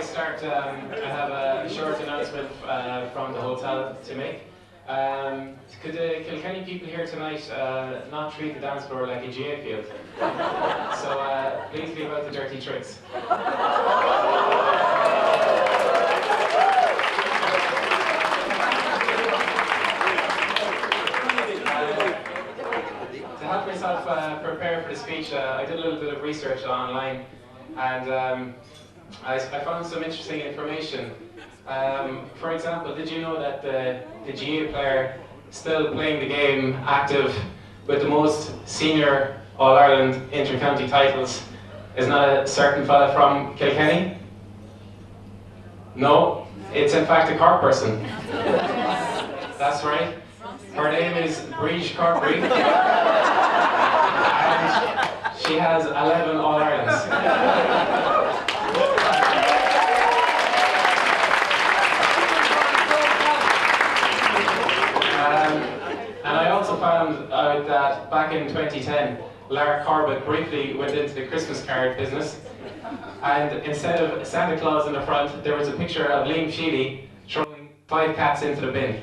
start, I have a short announcement from the hotel to make. Could the Kilkenny people here tonight not treat the dance floor like a GA field? So please leave out the dirty tricks. To help myself prepare for the speech, I did a little bit of research online, and I found some interesting information. For example, did you know that the GA player still playing the game, active, with the most senior All-Ireland inter-county titles is not a certain fella from Kilkenny? No, it's in fact a Cork person. That's right. Her name is Briege Corkery, and she has 11 All-Irelands. And I also found out that back in 2010, Lara Corbett briefly went into the Christmas card business, and instead of Santa Claus in the front, there was a picture of Liam Sheedy throwing 5 cats into the bin.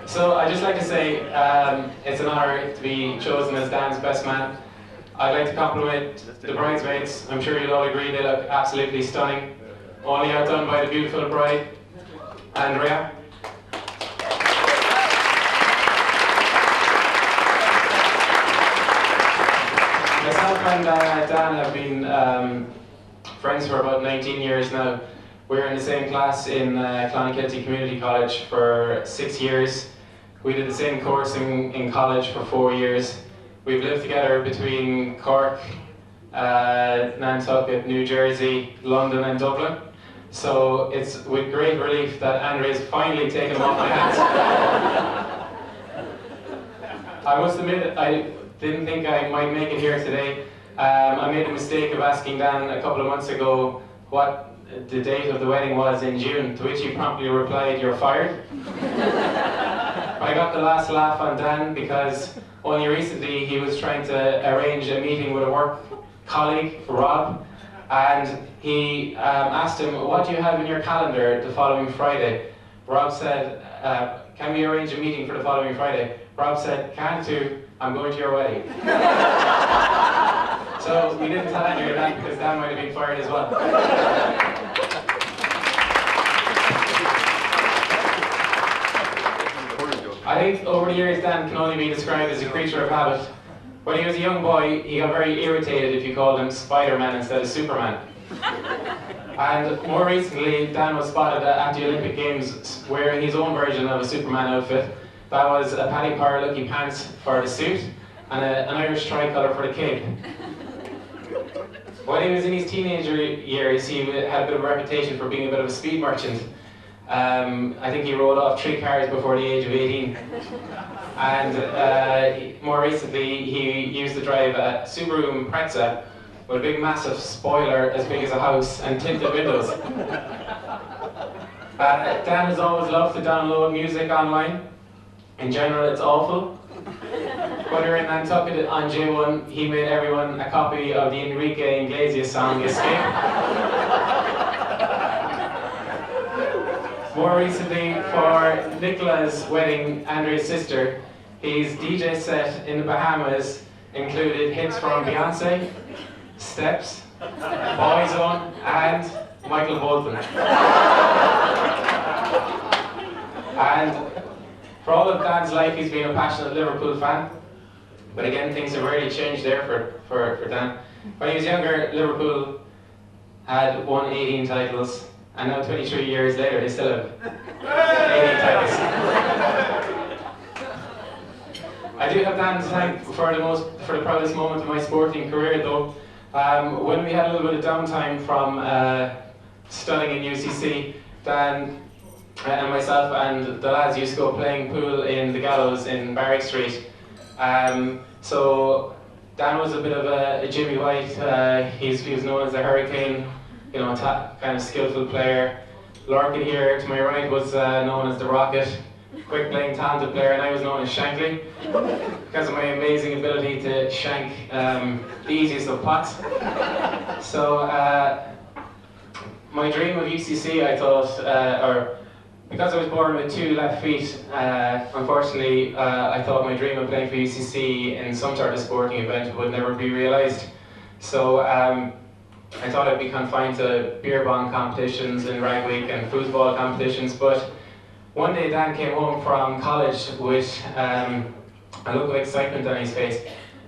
So I'd just like to say it's an honour to be chosen as Dan's best man. I'd like to compliment the bridesmaids. I'm sure you'll all agree they look absolutely stunning. Only outdone by the beautiful bride, Andrea. Myself and Dan have been friends for about 19 years now. We're in the same class in Clonakilty Community College for 6 years. We did the same course in college for 4 years. We've lived together between Cork, Nantucket, New Jersey, London and Dublin. So it's with great relief that Andrea's finally taken them off my hands. I must admit, I didn't think I might make it here today. I made the mistake of asking Dan a couple of months ago what the date of the wedding was in June, to which he promptly replied, "You're fired." I got the last laugh on Dan because only recently he was trying to arrange a meeting with a work colleague, Rob, and he asked him, "What do you have in your calendar the following Friday?" Rob said, "Can we arrange a meeting for the following Friday?" Rob said, "Can't do, I'm going to your wedding." So we didn't tell Andrea that because Dan might have been fired as well. I think over the years Dan can only be described as a creature of habit. When he was a young boy, he got very irritated if you called him Spider-Man instead of Superman. And more recently, Dan was spotted at the Olympic Games wearing his own version of a Superman outfit. That was a Paddy Power Lucky pants for the suit and an Irish tricolour for the cape. When he was in his teenager years, he had a bit of a reputation for being a bit of a speed merchant. I think he rode off 3 cars before the age of 18. And more recently, he used to drive a Subaru Impreza with a big massive spoiler as big as a house and tinted windows. Dan has always loved to download music online. In general, it's awful. When we were in Nantucket on J1, he made everyone a copy of the Enrique Iglesias song, Escape. More recently, for Nicola's wedding, Andrea's sister, his DJ set in the Bahamas included hits from Beyonce, Steps, Boyzone, and Michael Bolton. And for all of Dan's life, he's been a passionate Liverpool fan. But again, things have really changed there for Dan. When he was younger, Liverpool had won 18 titles. And now 23 years later, they still have 80 titles. I do have Dan to thank for the proudest moment of my sporting career though. When we had a little bit of downtime from studying in UCC, Dan and myself and the lads used to go playing pool in the Gallows in Barrack Street. So Dan was a bit of a Jimmy White. He was known as the Hurricane. You know, kind of skillful player, Larkin here to my right was known as the Rocket, quick playing talented player, and I was known as Shankly because of my amazing ability to shank the easiest of putts. So my dream of UCC, I thought, or because I was born with 2 left feet, unfortunately, I thought my dream of playing for UCC in some sort of sporting event would never be realised. So I thought I'd be confined to beer bong competitions in Ragweek and foosball competitions, but one day Dan came home from college with a look of excitement on his face,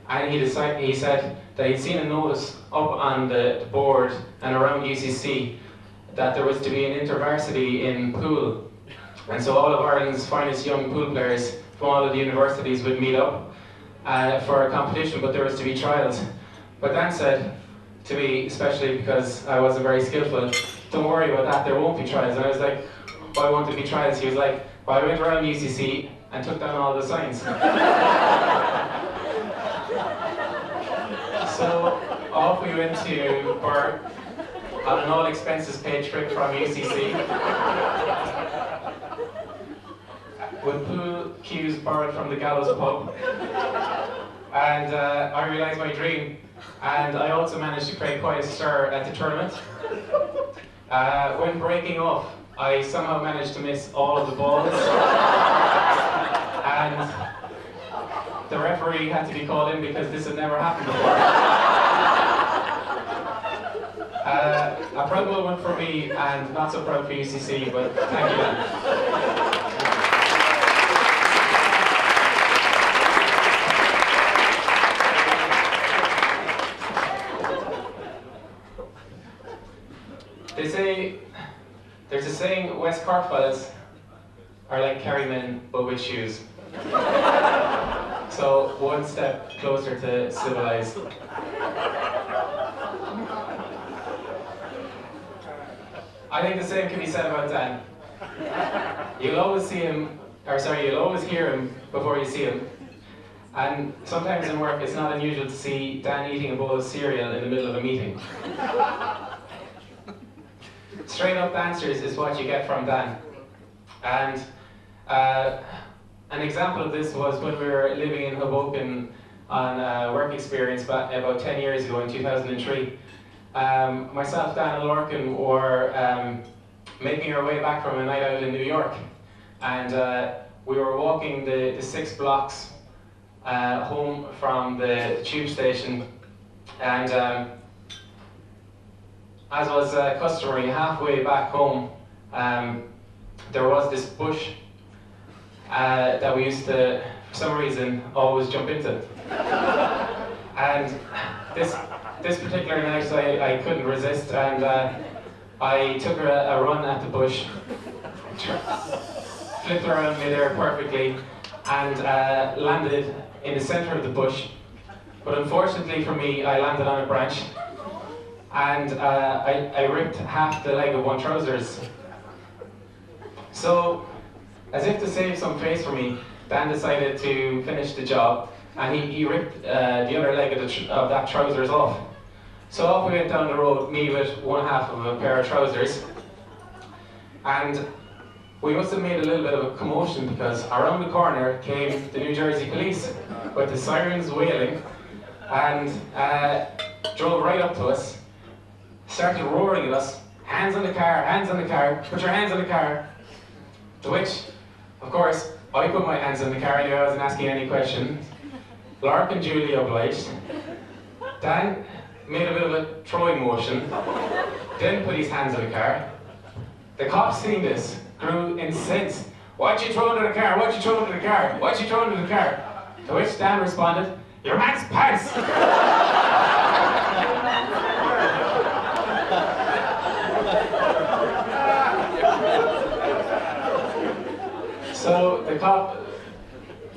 and he said that he'd seen a notice up on the board and around UCC that there was to be an intervarsity in pool. And so all of Ireland's finest young pool players from all of the universities would meet up for a competition, but there was to be trials. But Dan said to me, especially because I wasn't very skillful, don't worry about that, there won't be trials. And I was like, why won't there be trials? He was like, well, I went around UCC and took down all the signs. So off we went to Bern on an all expenses paid trip from UCC with pool cues borrowed from the Gallows pub. And I realised my dream, and I also managed to create quite a stir at the tournament. When breaking off, I somehow managed to miss all of the balls, and the referee had to be called in because this had never happened before. A proud moment for me, and not so proud for UCC, but thank you, Dan. There's a saying, West Cork fellas are like Kerrymen, but with shoes. So, one step closer to civilized. I think the same can be said about Dan. You'll always see him, you'll always hear him before you see him. And sometimes in work, it's not unusual to see Dan eating a bowl of cereal in the middle of a meeting. Straight up answers is what you get from Dan. And an example of this was when we were living in Hoboken on work experience about 10 years ago in 2003. Myself, Dan and Larkin were making our way back from a night out in New York. And we were walking the 6 blocks home from the tube station. And as was customary, halfway back home, there was this bush that we used to, for some reason, always jump into. And this particular night, I couldn't resist, and I took a run at the bush, flipped around midair perfectly, and landed in the center of the bush. But unfortunately for me, I landed on a branch, and I ripped half the leg of one trousers. So, as if to save some face for me, Dan decided to finish the job, and he ripped the other leg of that trousers off. So off we went down the road, me with one half of a pair of trousers, and we must have made a little bit of a commotion because around the corner came the New Jersey police with the sirens wailing, and drove right up to us, started roaring at us, hands on the car, put your hands on the car. To which, of course, I put my hands on the car anyway, I wasn't asking any questions. Larkin duly obliged. Dan made a bit of a throwing motion, then put his hands on the car. The cops seeing this grew incensed. Why'd you throw into the car? Why'd you throw into the car? Why'd you throw into the car? To which Dan responded, your man's pants! So the cop,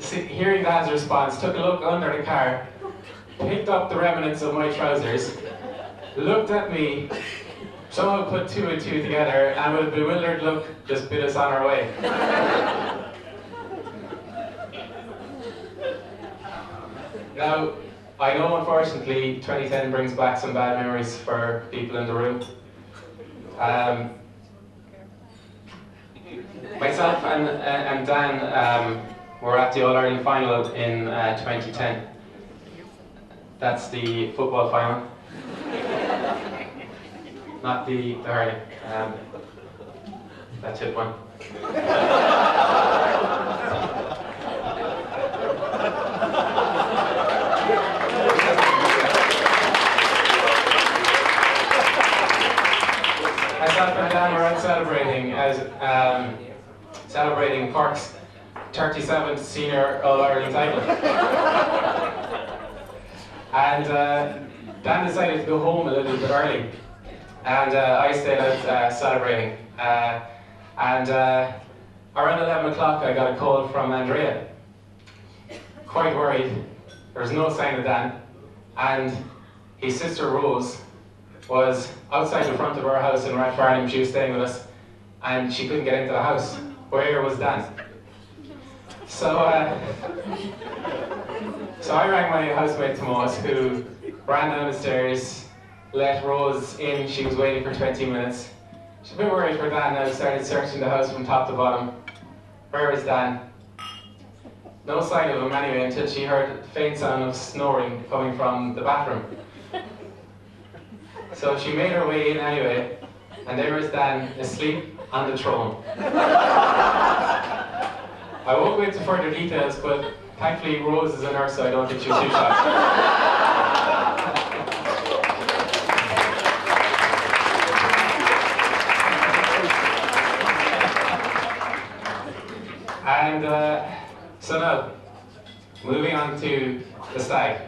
hearing Dan's response, took a look under the car, picked up the remnants of my trousers, looked at me, somehow put 2 and 2 together, and with a bewildered look, just bid us on our way. Now, I know unfortunately 2010 brings back some bad memories for people in the room. Myself and Dan were at the All-Ireland final in 2010. That's the football final, not the hurling. That's it one. Myself and Dan were out celebrating Cork's 37th senior All-Ireland title. And Dan decided to go home a little bit early, and I stayed out celebrating. And around 11 o'clock I got a call from Andrea. Quite worried. There was no sign of Dan, and his sister Rose was outside the front of our house in Rathfarnham. She was staying with us, and she couldn't get into the house. Where was Dan? So I rang my housemate Tomas, who ran down the stairs, let Rose in. She was waiting for 20 minutes. She's a bit worried for Dan now, started searching the house from top to bottom. Where is Dan? No sign of him anyway, until she heard a faint sound of snoring coming from the bathroom. So she made her way in anyway, and there was Dan asleep on the throne. I won't go into further details, but thankfully Rose is a nurse, so I don't think she was too shocked. And so now, moving on to the stag.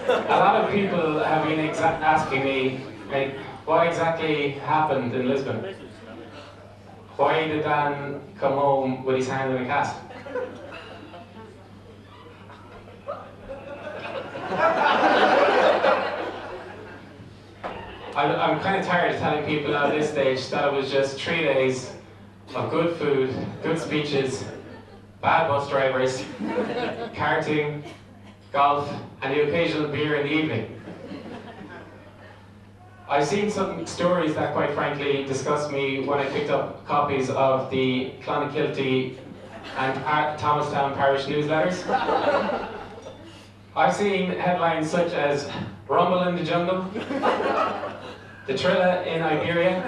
A lot of people have been asking me, like, what exactly happened in Lisbon? Why did Dan come home with his hand in a cast? I'm kind of tired of telling people at this stage that it was just 3 days of good food, good speeches, bad bus drivers, karting, golf, and the occasional beer in the evening. I've seen some stories that, quite frankly, disgust me when I picked up copies of the Clonakilty and Thomastown Parish newsletters. I've seen headlines such as Rumble in the Jungle, The Trilla in Iberia.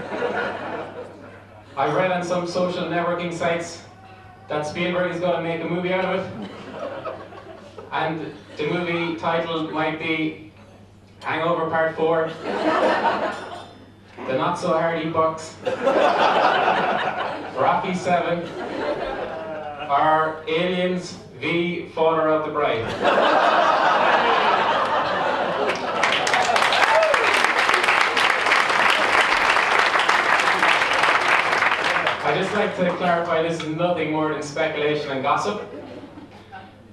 I've read on some social networking sites that Spielberg is going to make a movie out of it. And the movie title might be Hangover Part 4, The Not So Hardy Bucks, Rocky 7, or Aliens v Father of the Bride. I'd just like to clarify, this is nothing more than speculation and gossip.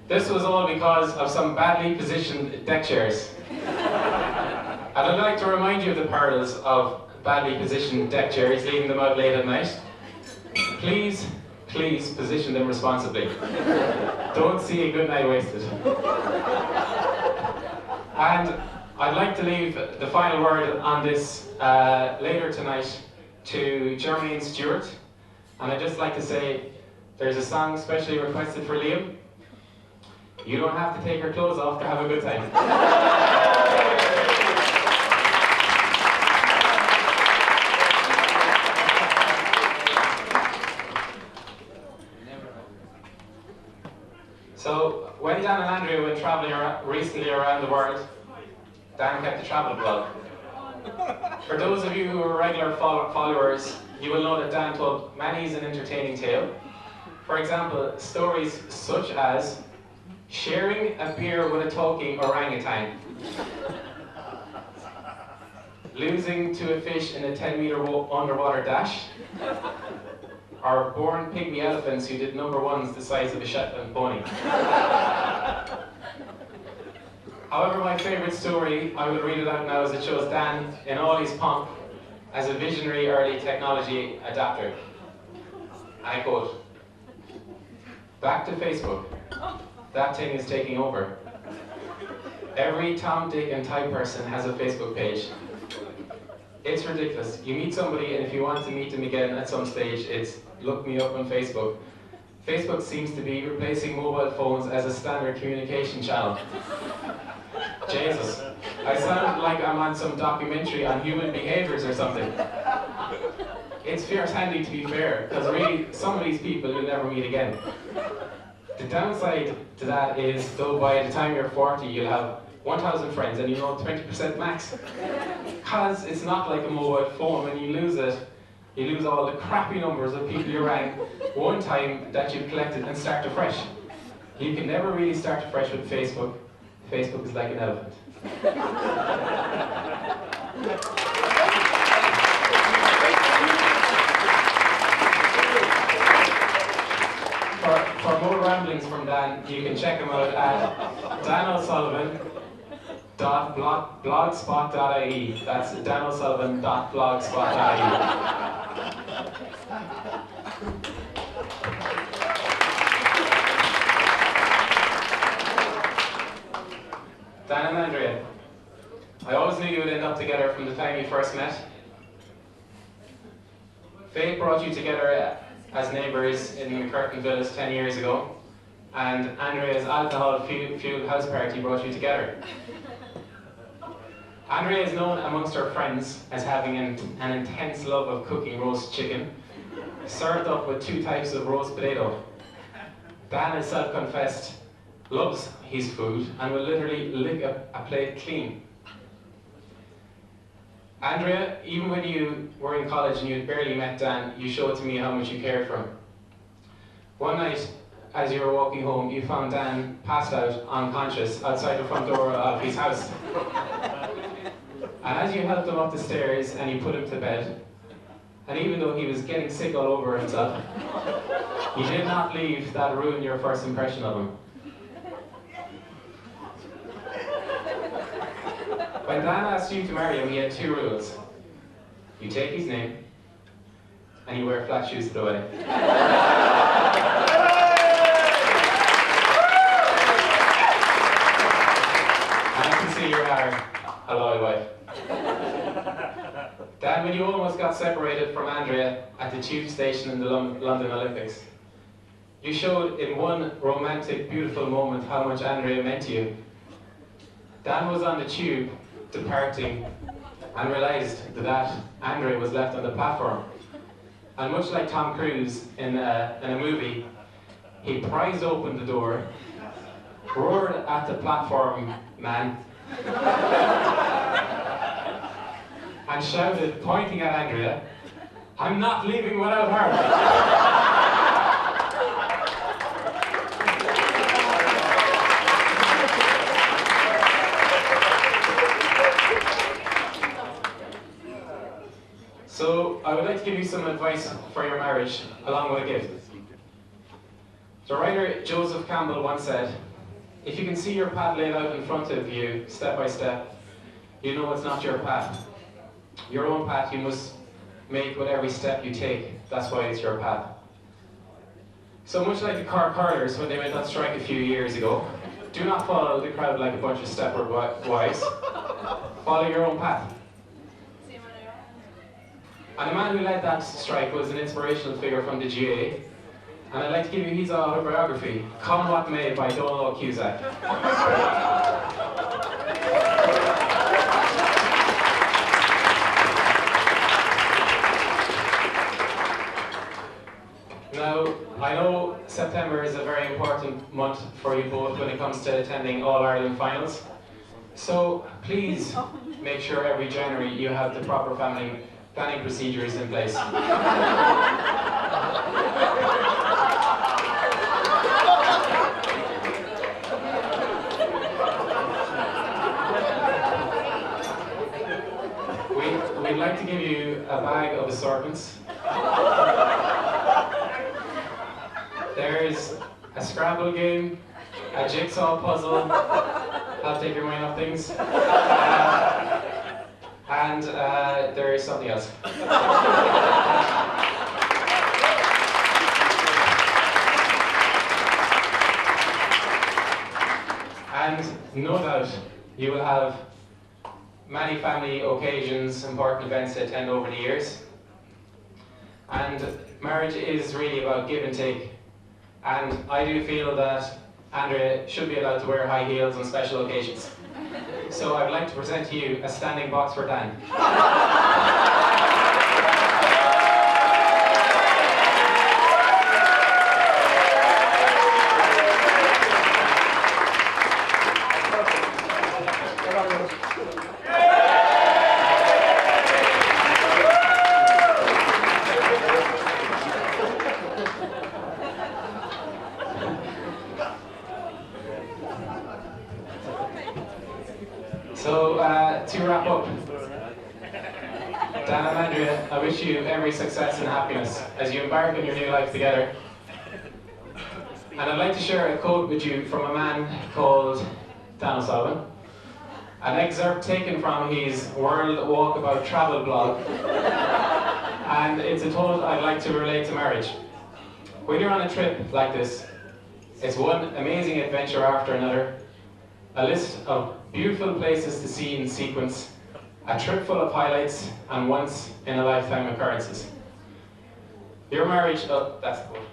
This was all because of some badly positioned deck chairs. And I'd like to remind you of the perils of badly positioned deck chairs, leaving them out late at night. Please, please position them responsibly. Don't see a good night wasted. And I'd like to leave the final word on this later tonight to Jeremy and Stuart. And I'd just like to say, there's a song specially requested for Liam. You don't have to take your clothes off to have a good time. So, when Dan and Andrea went travelling recently around the world, Dan kept a travel blog. For those of you who are regular followers, you will know that Dan told many an entertaining tale. For example, stories such as sharing a beer with a talking orangutan, losing to a fish in a 10-meter underwater dash, or born pygmy elephants who did number ones the size of a Shetland pony. However, my favourite story, I will read it out now, as it shows Dan in all his pomp as a visionary early technology adapter. I quote, "Back to Facebook. That thing is taking over. Every Tom, Dick and Ty person has a Facebook page. It's ridiculous. You meet somebody, and if you want to meet them again at some stage, it's look me up on Facebook. Facebook seems to be replacing mobile phones as a standard communication channel. Jesus. I sound like I'm on some documentary on human behaviours or something. It's fierce handy, to be fair, because really, some of these people you'll never meet again. The downside to that is, though, by the time you're 40, you'll have 1,000 friends and you know 20% max. Because it's not like a mobile phone. When you lose it, you lose all the crappy numbers of people you rang one time that you've collected and start afresh. You can never really start afresh with Facebook. Facebook is like an elephant. For more ramblings from Dan, you can check him out at danO'Sullivan.blogspot.ie. That's danO'Sullivan.blogspot.ie. Dan and Andrea, I always knew you would end up together from the time you first met. Fate brought you together as neighbours in McCurtain Villas 10 years ago, and Andrea's alcohol-fueled house party brought you together. Andrea is known amongst her friends as having an intense love of cooking roast chicken, served up with 2 types of roast potato. Dan is self-confessed, loves his food, and will literally lick a plate clean. Andrea, even when you were in college and you'd barely met Dan, you showed to me how much you cared for him. One night, as you were walking home, you found Dan passed out, unconscious, outside the front door of his house. And as you helped him up the stairs and you put him to bed, and even though he was getting sick all over himself, you did not leave that ruin your first impression of him. When Dan asked you to marry him, he had 2 rules. You take his name, and you wear flat shoes to the wedding. And I can see you are a loyal wife. Dan, when you almost got separated from Andrea at the tube station in the London Olympics, you showed in one romantic, beautiful moment how much Andrea meant to you. Dan was on the tube, departing, and realised that Andrea was left on the platform. And much like Tom Cruise in a movie, he prized open the door, roared at the platform man, and shouted, pointing at Andrea, "I'm not leaving without her." So, I would like to give you some advice for your marriage, along with a gift. The writer Joseph Campbell once said, "If you can see your path laid out in front of you, step by step, you know it's not your path. Your own path you must make with every step you take. That's why it's your path." So much like the Cork Hurlers when they went on strike a few years ago, do not follow the crowd like a bunch of Stepford wives. Follow your own path. And the man who led that strike was an inspirational figure from the GA. And I'd like to give you his autobiography, Come What May, by Donald Cusack. Now, I know September is a very important month for you both when it comes to attending All-Ireland finals. So please make sure every January you have the proper family planning procedures in place. We'd like to give you a bag of assortments. There's a Scrabble game, a jigsaw puzzle, I'll take your mind off things, and there is something else. And no doubt you will have many family occasions, important events to attend over the years. And marriage is really about give and take. And I do feel that Andrea should be allowed to wear high heels on special occasions. So I'd like to present to you a standing box for Dan. So, to wrap up, Dan and Andrea, I wish you every success and happiness as you embark on your new life together. And I'd like to share a quote with you from a man called Dan O'Sullivan, an excerpt taken from his World Walkabout travel blog, and it's a thought I'd like to relate to marriage. When you're on a trip like this, it's one amazing adventure after another, a list of beautiful places to see in sequence, a trip full of highlights and once-in-a-lifetime occurrences. Your marriage, oh, that's the quote.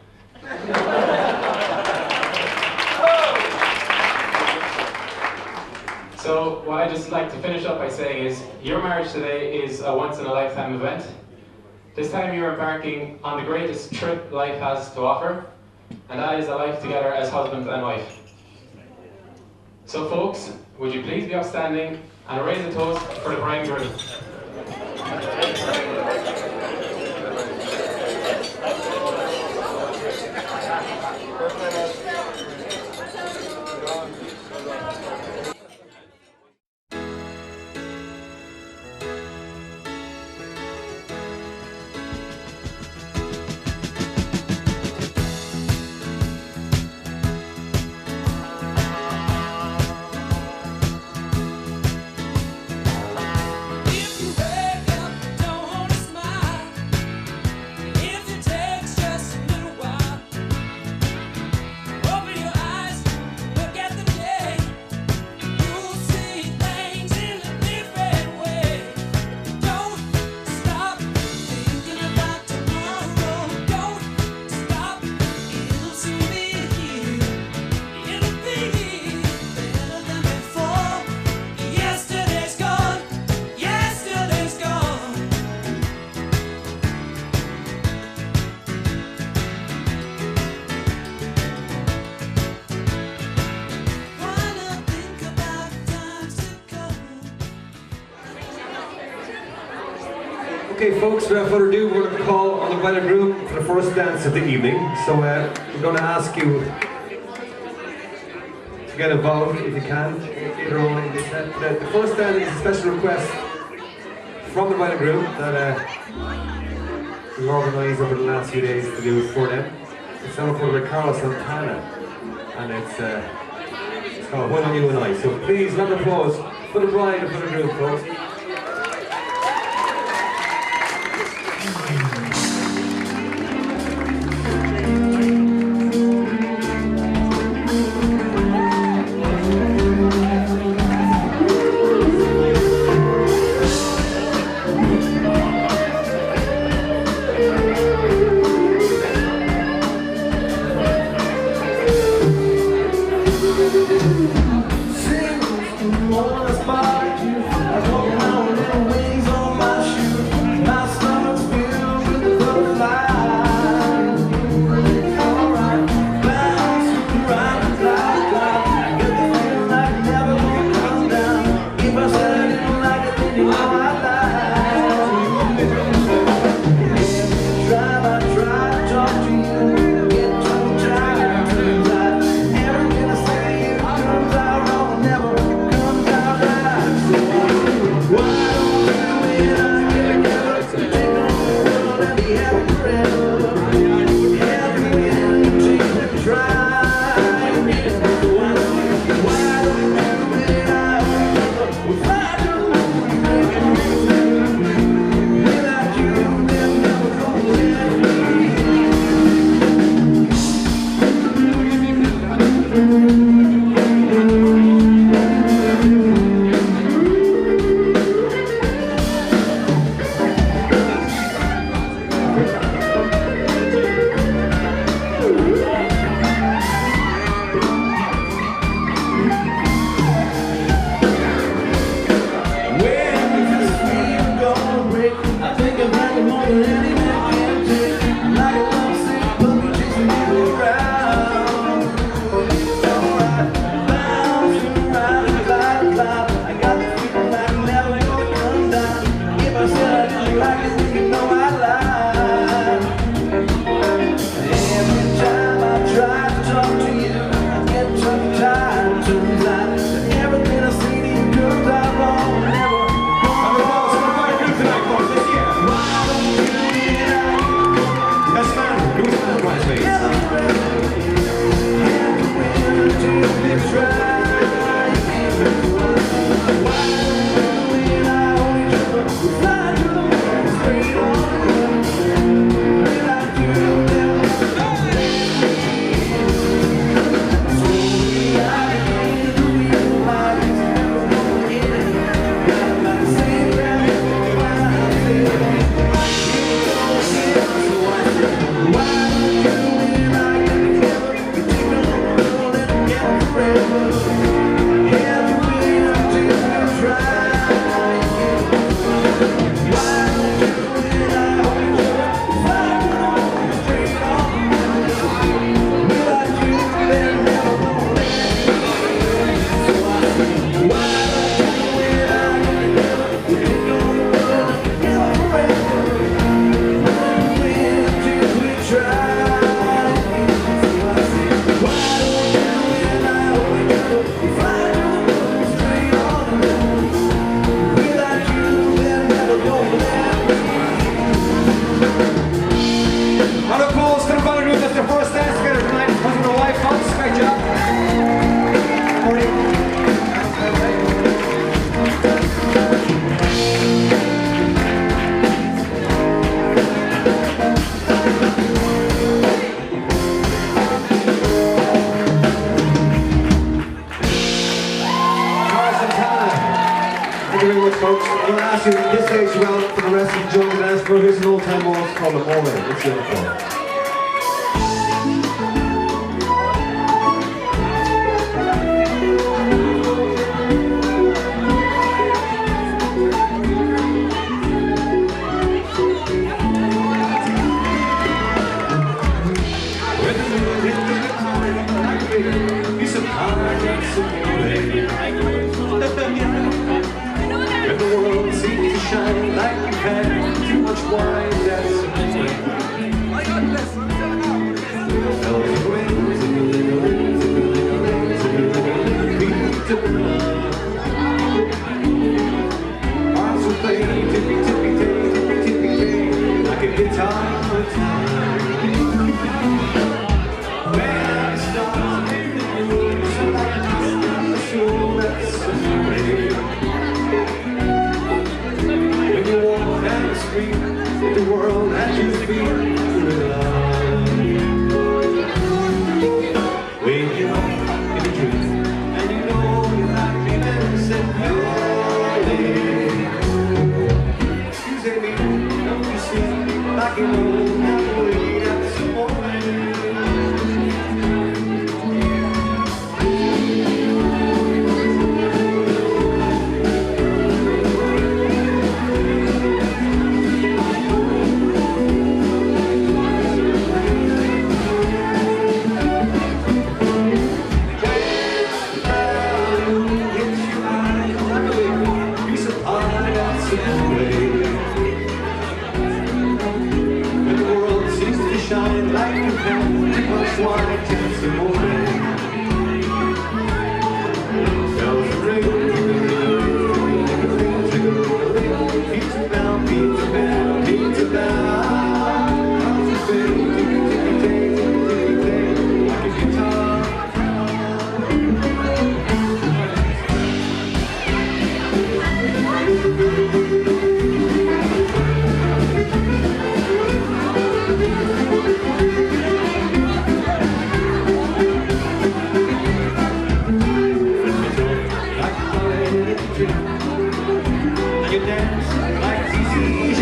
So what I just like to finish up by saying is, your marriage today is a once-in-a-lifetime event. This time you're embarking on the greatest trip life has to offer, and that is a life together as husband and wife. So folks, would you please be upstanding and raise a toast for the bride and groom. Okay folks, without further ado, we're going to call on the bride and groom for the first dance of the evening. So we're going to ask you to get involved if you can, later on in this set. The first dance is a special request from the bride and groom that we've organised over the last few days to do for them. It's done for Ricardo Santana, and it's called One on You and I. So please, round of applause for the bride and for the groom, folks. Sing, wanna spot you. I'm going to ask you at this stage well for the rest of the joint dance for here's an old time waltz called Amore. Let's hear it go. And the world seems to shine like you've had too much wine, that's a hearts will play tippy tippy tay, tippy tippy tay, like a guitar for time. Where the stars in the moon, so like a soul that's a when you walk down the street, the world at your feet with love. When you walk in the truth, and you know your happiness and glory. Excuse me, don't you see, like you know Napoli, that's the morning. Shine like you can, much wine takes the morning. Bells ring, Peter Bell, Peter Bell, Peter Bell. Like a guitar. And you dance like easy